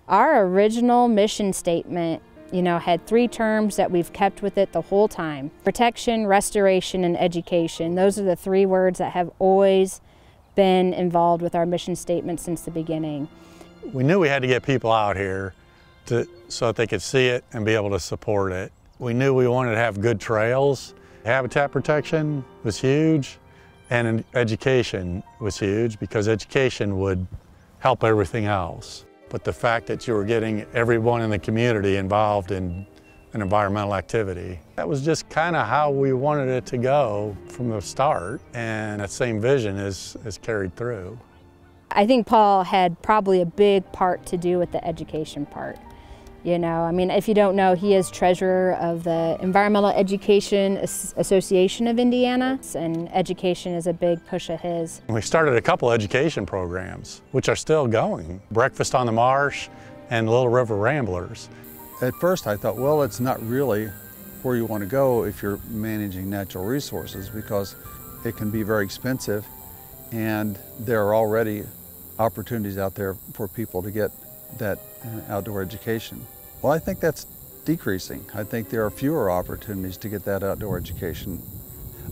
Our original mission statement, had 3 terms that we've kept with it the whole time. Protection, restoration, and education. Those are the 3 words that have always been involved with our mission statement since the beginning. We knew we had to get people out here so that they could see it and be able to support it. We knew we wanted to have good trails. Habitat protection was huge, and education was huge because education would help everything else. But the fact that you were getting everyone in the community involved in an environmental activity, that was just kind of how we wanted it to go from the start, and that same vision is carried through. I think Paul had probably a big part to do with the education part. If you don't know, he is treasurer of the Environmental Education Association of Indiana, and education is a big push of his. We started a couple education programs, which are still going. Breakfast on the Marsh and Little River Ramblers. At first I thought, well, it's not really where you want to go if you're managing natural resources, because it can be very expensive, and there are already opportunities out there for people to get that outdoor education. Well, I think that's decreasing. I think there are fewer opportunities to get that outdoor education,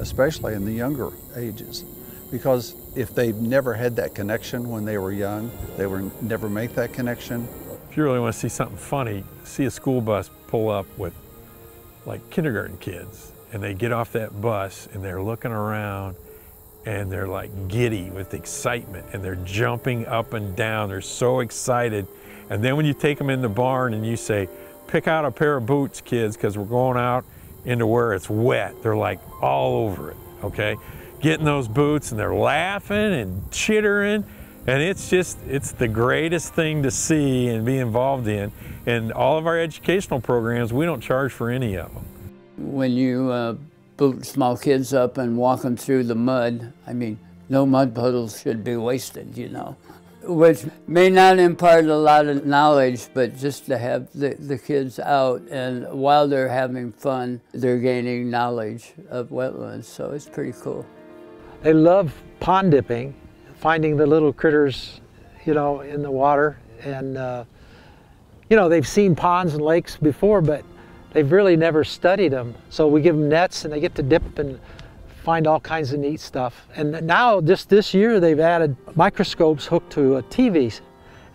especially in the younger ages, because if they've never had that connection when they were young, they would never make that connection. If you really want to see something funny, see a school bus pull up with like kindergarten kids, and they get off that bus and they're looking around and they're like giddy with excitement, and they're jumping up and down. They're so excited. And then when you take them in the barn and you say, pick out a pair of boots, kids, because we're going out into where it's wet. They're like all over it, okay? Getting those boots, and they're laughing and chittering. And it's the greatest thing to see and be involved in. And all of our educational programs, we don't charge for any of them. When you boot small kids up and walk them through the mud, no mud puddles should be wasted, Which may not impart a lot of knowledge, but just to have the kids out, and while they're having fun, they're gaining knowledge of wetlands, so it's pretty cool. They love pond dipping, finding the little critters, in the water, and they've seen ponds and lakes before, but they've really never studied them. So we give them nets, and they get to dip and find all kinds of neat stuff. And now, just this year, they've added microscopes hooked to TVs.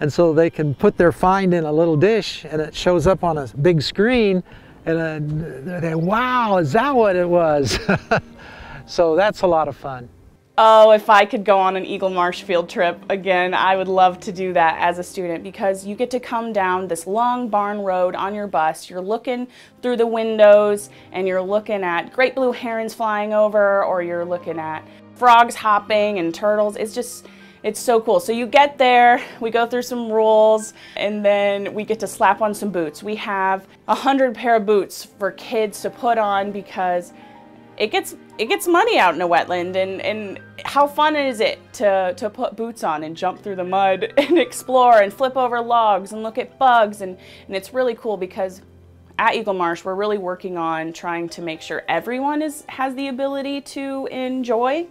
And so they can put their find in a little dish, and it shows up on a big screen, and they, wow, is that what it was? So that's a lot of fun. Oh, if I could go on an Eagle Marsh field trip again, I would love to do that as a student, because you get to come down this long barn road on your bus. You're looking through the windows and you're looking at great blue herons flying over, or you're looking at frogs hopping and turtles. It's so cool. So you get there, we go through some rules, and then we get to slap on some boots. We have 100 pair of boots for kids to put on, because it gets muddy out in a wetland, and how fun is it to put boots on and jump through the mud and explore and flip over logs and look at bugs, and it's really cool, because at Eagle Marsh we're really working on trying to make sure everyone has the ability to enjoy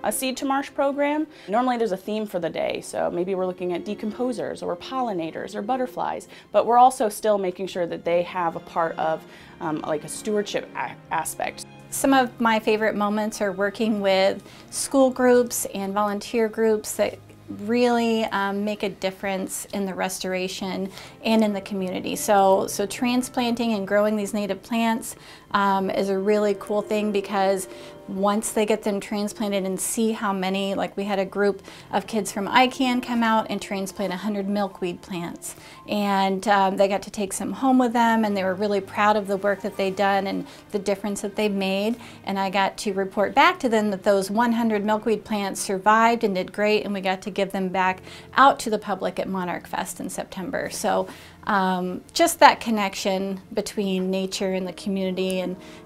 a Seed to Marsh program. Normally there's a theme for the day, so maybe we're looking at decomposers or pollinators or butterflies, but we're also still making sure that they have a part of like a stewardship aspect. Some of my favorite moments are working with school groups and volunteer groups that really make a difference in the restoration and in the community. So transplanting and growing these native plants is a really cool thing, because once they get them transplanted and see how many, like we had a group of kids from ICANN come out and transplant 100 milkweed plants, and they got to take some home with them, and they were really proud of the work that they'd done and the difference that they made. And I got to report back to them that those 100 milkweed plants survived and did great, and we got to give them back out to the public at Monarch Fest in September. So just that connection between nature and the community,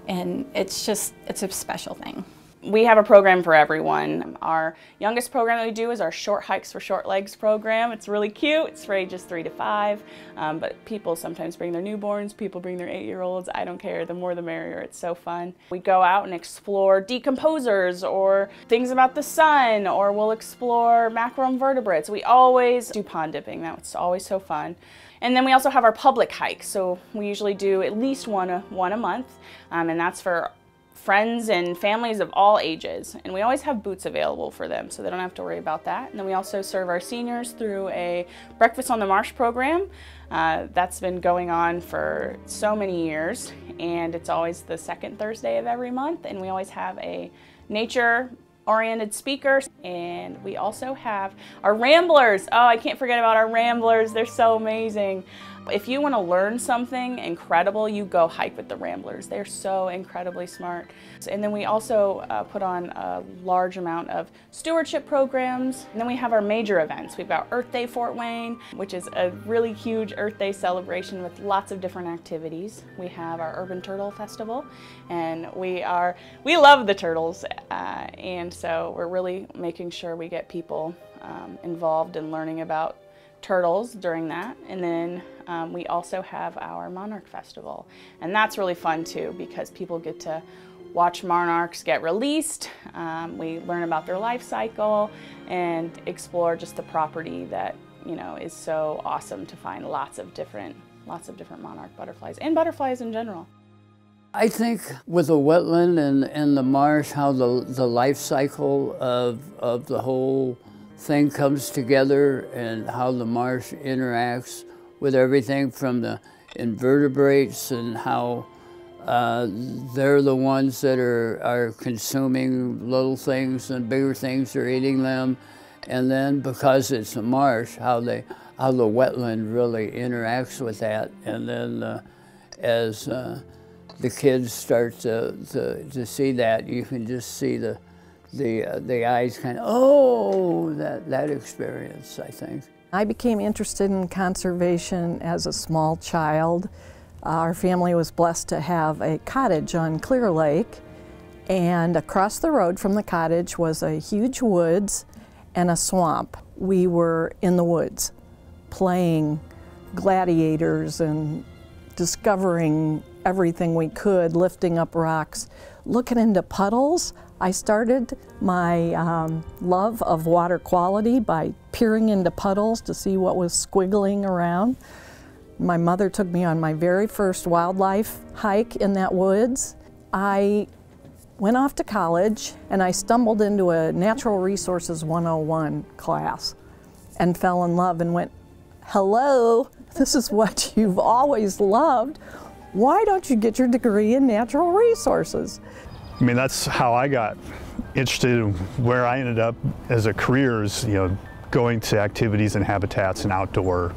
and it's a special thing. We have a program for everyone. Our youngest program that we do is our Short Hikes for Short Legs program. It's really cute. It's for ages 3 to 5. But people sometimes bring their newborns, people bring their 8-year-olds. I don't care. The more the merrier. It's so fun. We go out and explore decomposers or things about the sun, or we'll explore macroinvertebrates. We always do pond dipping. That's always so fun. And then we also have our public hike. So we usually do at least one a month, and that's for friends and families of all ages. And we always have boots available for them, so they don't have to worry about that. And then we also serve our seniors through a Breakfast on the Marsh program. That's been going on for so many years, and it's always the second Thursday of every month. And we always have a nature-oriented speaker. And we also have our ramblers. Oh, I can't forget about our ramblers. They're so amazing. If you want to learn something incredible, you go hike with the ramblers. They're so incredibly smart. And then we also put on a large amount of stewardship programs. And then we have our major events. We've got Earth Day Fort Wayne, which is a really huge Earth Day celebration with lots of different activities. We have our Urban Turtle Festival, and we love the turtles. And so we're really making sure we get people involved in learning about turtles during that. And then we also have our Monarch Festival, and that's really fun too, because people get to watch monarchs get released. We learn about their life cycle and explore just the property that, you know, is so awesome to find lots of different monarch butterflies and butterflies in general. I think with the wetland and the marsh, how the life cycle of the whole thing comes together, and how the marsh interacts with everything from the invertebrates, and how they're the ones that are consuming little things, and bigger things are eating them. And then because it's a marsh, how the wetland really interacts with that. And then as the kids start to see that, you can just see the eyes kind of, oh, that experience, I think. I became interested in conservation as a small child. Our family was blessed to have a cottage on Clear Lake, and across the road from the cottage was a huge woods and a swamp. We were in the woods playing gladiators and discovering everything we could, lifting up rocks, looking into puddles. I started my love of water quality by peering into puddles to see what was squiggling around. My mother took me on my very first wildlife hike in that woods. I went off to college and I stumbled into a Natural Resources 101 class and fell in love and went, hello, this is what you've always loved. Why don't you get your degree in natural resources? I mean, that's how I got interested in where I ended up as a career, is, you know, going to activities and habitats and outdoor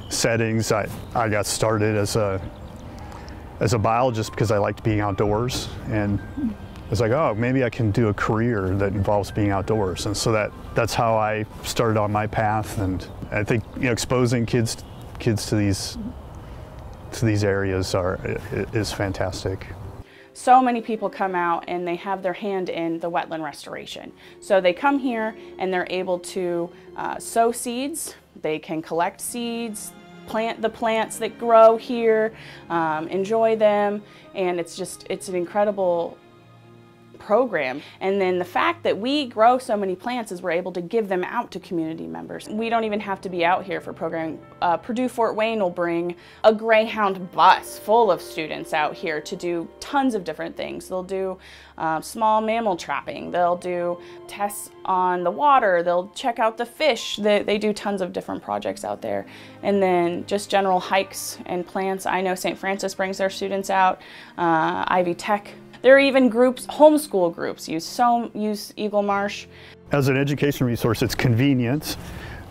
settings. I got started as a biologist because I liked being outdoors, and I was like, oh, maybe I can do a career that involves being outdoors. And so that's how I started on my path. And I think, you know, exposing kids to these areas is fantastic. So many people come out and they have their hand in the wetland restoration. So they come here and they're able to sow seeds, they can collect seeds, plant the plants that grow here, enjoy them, and it's an incredible program. And then the fact that we grow so many plants is we're able to give them out to community members. We don't even have to be out here for programming. Purdue Fort Wayne will bring a Greyhound bus full of students out here to do tons of different things. They'll do small mammal trapping, they'll do tests on the water, they'll check out the fish. They do tons of different projects out there. And then just general hikes and plants. I know St. Francis brings their students out, Ivy Tech. There are even groups, homeschool groups, use Eagle Marsh. As an education resource, it's convenient.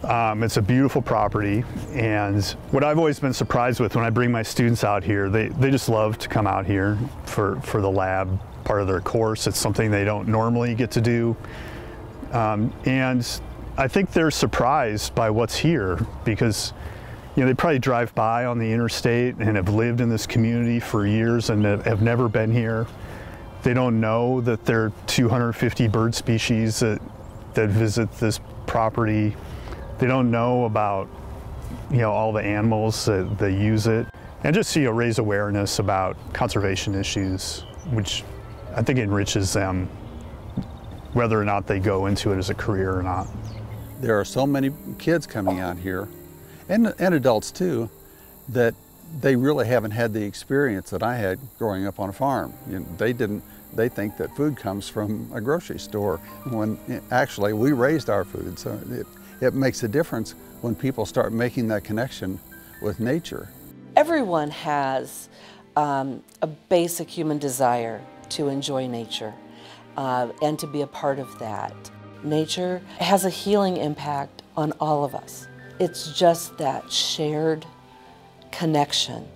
It's a beautiful property, and what I've always been surprised with when I bring my students out here, they just love to come out here for the lab part of their course. It's something they don't normally get to do, and I think they're surprised by what's here, because, you know, they probably drive by on the interstate and have lived in this community for years and have never been here. They don't know that there are 250 bird species that visit this property. They don't know about, you know, all the animals that use it. And just, you know, raise awareness about conservation issues, which I think enriches them, whether or not they go into it as a career or not. There are so many kids coming out here, and adults too, that they really haven't had the experience that I had growing up on a farm. You know, they think that food comes from a grocery store when actually we raised our food. So it makes a difference when people start making that connection with nature. Everyone has a basic human desire to enjoy nature and to be a part of that. Nature has a healing impact on all of us. It's just that shared connection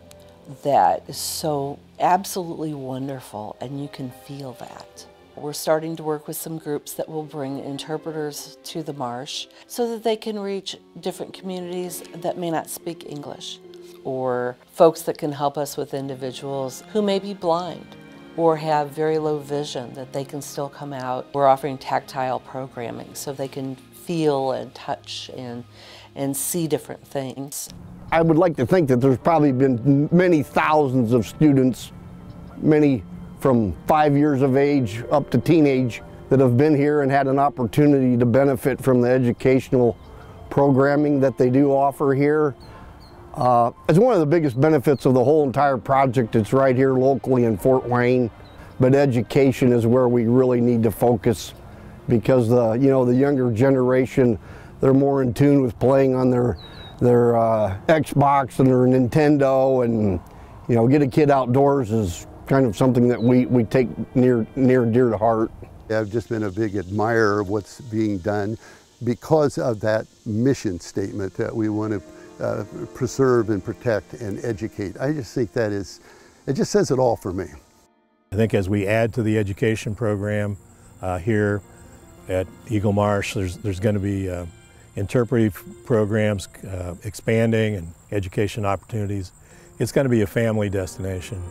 that is so absolutely wonderful, and you can feel that. We're starting to work with some groups that will bring interpreters to the marsh so that they can reach different communities that may not speak English, or folks that can help us with individuals who may be blind or have very low vision, that they can still come out. We're offering tactile programming so they can feel and touch and see different things. I would like to think that there's probably been many thousands of students, many from 5 years of age up to teenage, that have been here and had an opportunity to benefit from the educational programming that they do offer here. It's one of the biggest benefits of the whole entire project. It's right here locally in Fort Wayne, but education is where we really need to focus, because the younger generation, they're more in tune with playing on their Xbox and their Nintendo, and get a kid outdoors is kind of something that we take near and dear to heart. I've just been a big admirer of what's being done because of that mission statement that we want to preserve and protect and educate. I just think it just says it all for me. I think as we add to the education program here at Eagle Marsh, there's going to be interpretive programs expanding and education opportunities. It's going to be a family destination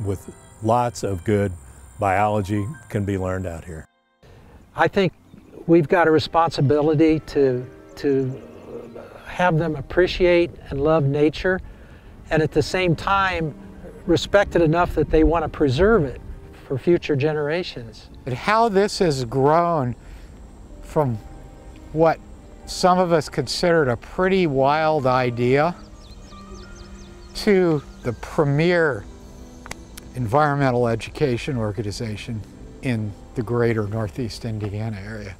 with lots of good biology can be learned out here. I think we've got a responsibility to have them appreciate and love nature, and at the same time respect it enough that they want to preserve it for future generations. But how this has grown from what some of us considered a pretty wild idea to the premier environmental education organization in the greater Northeast Indiana area.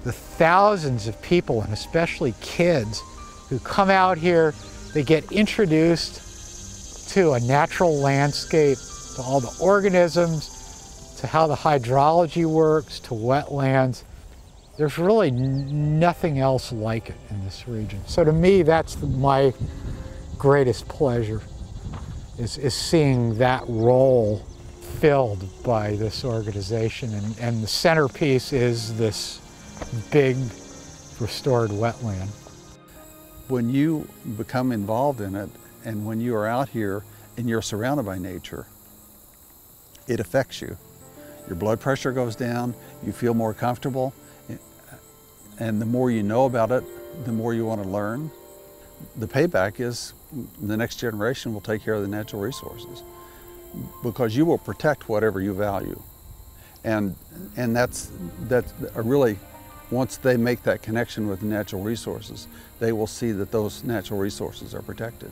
The thousands of people, and especially kids, who come out here, they get introduced to a natural landscape, to all the organisms, to how the hydrology works, to wetlands. There's really nothing else like it in this region. So to me, that's my greatest pleasure, is seeing that role filled by this organization. And the centerpiece is this big restored wetland. When you become involved in it, and when you are out here and you're surrounded by nature, it affects you. Your blood pressure goes down, you feel more comfortable, and the more you know about it, the more you want to learn. The payback is the next generation will take care of the natural resources, because you will protect whatever you value. And that's really, once they make that connection with the natural resources, they will see that those natural resources are protected.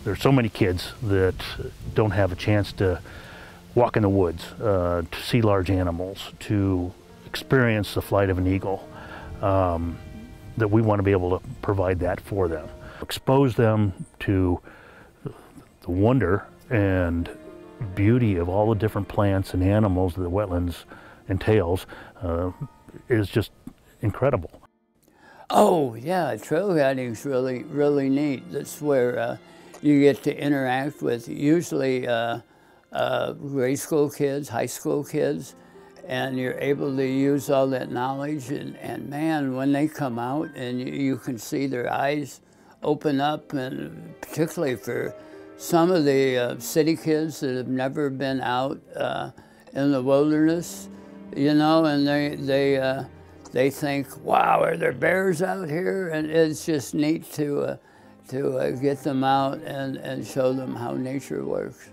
There's so many kids that don't have a chance to walk in the woods, to see large animals, to experience the flight of an eagle, that we want to be able to provide that for them. Expose them to the wonder and beauty of all the different plants and animals that the wetlands entails is just incredible. Oh yeah, trail guiding's really neat. That's where you get to interact with usually grade school kids, high school kids, and you're able to use all that knowledge, and man, when they come out and you can see their eyes open up, and particularly for some of the city kids that have never been out in the wilderness, and they think, wow, are there bears out here? And it's just neat to get them out and show them how nature works.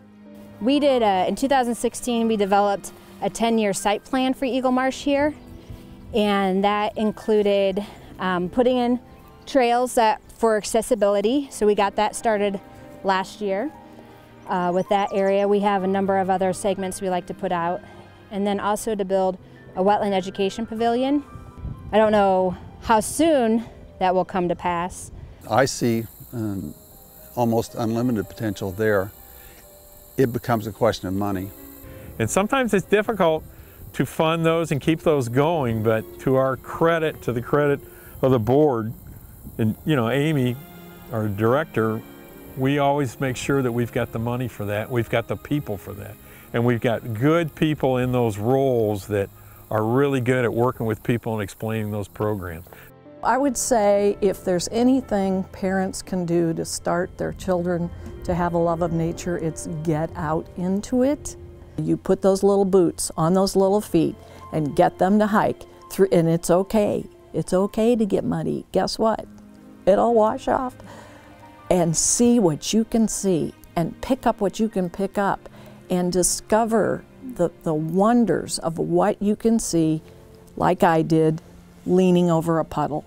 We did, in 2016, we developed a 10-year site plan for Eagle Marsh here, and that included putting in trails that for accessibility, so we got that started last year. With that area, we have a number of other segments we like to put out. And then also to build a wetland education pavilion. I don't know how soon that will come to pass. I see almost unlimited potential there. It becomes a question of money. And sometimes it's difficult to fund those and keep those going, but to our credit, to the credit of the board, and you know, Amy, our director, we always make sure that we've got the money for that, we've got the people for that, and we've got good people in those roles that are really good at working with people and explaining those programs. I would say if there's anything parents can do to start their children to have a love of nature, it's get out into it. You put those little boots on those little feet and get them to hike through, and it's okay. It's okay to get muddy. Guess what? It'll wash off. And see what you can see and pick up what you can pick up and discover the wonders of what you can see, like I did, leaning over a puddle.